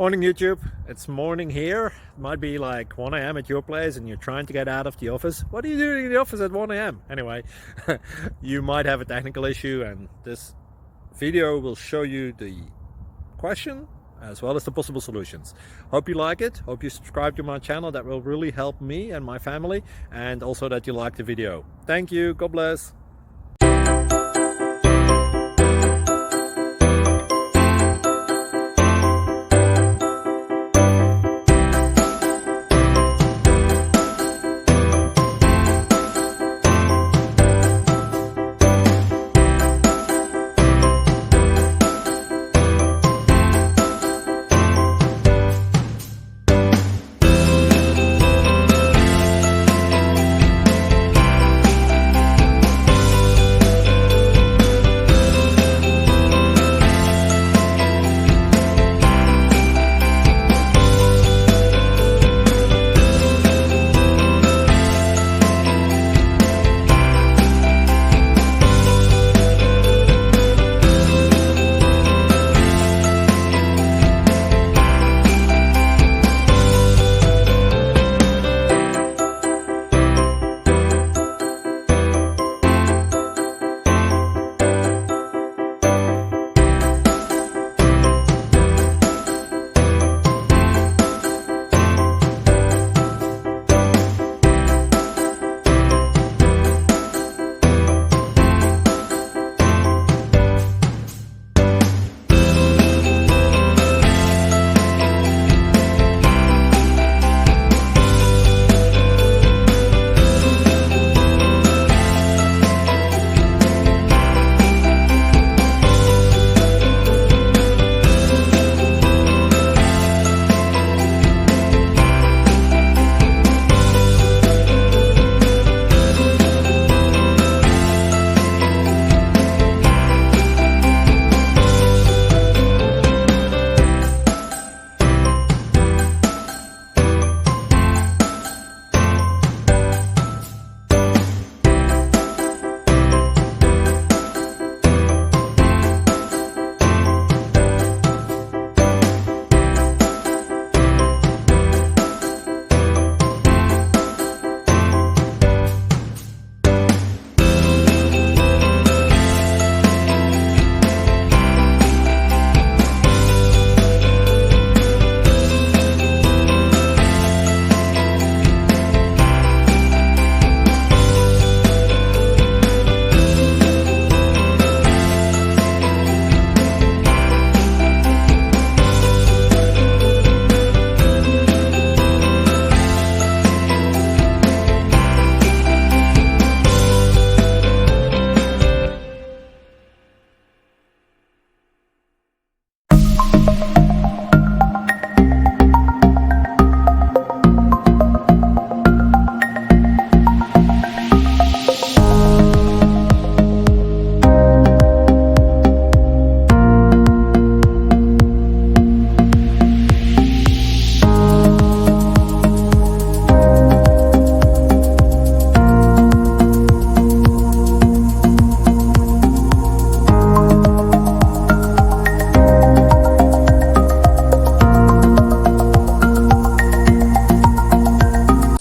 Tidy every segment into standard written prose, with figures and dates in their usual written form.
Morning YouTube, it's morning here. It might be like 1 a.m. at your place and you're trying to get out of the office. What are you doing in the office at 1 a.m? Anyway, you might have a technical issue and this video will show you the question as well as the possible solutions. Hope you like it, hope you subscribe to my channel. That will really help me and my family, and also that you like the video. Thank you, God bless.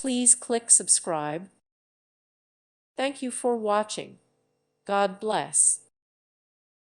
Please click subscribe. Thank you for watching. God bless.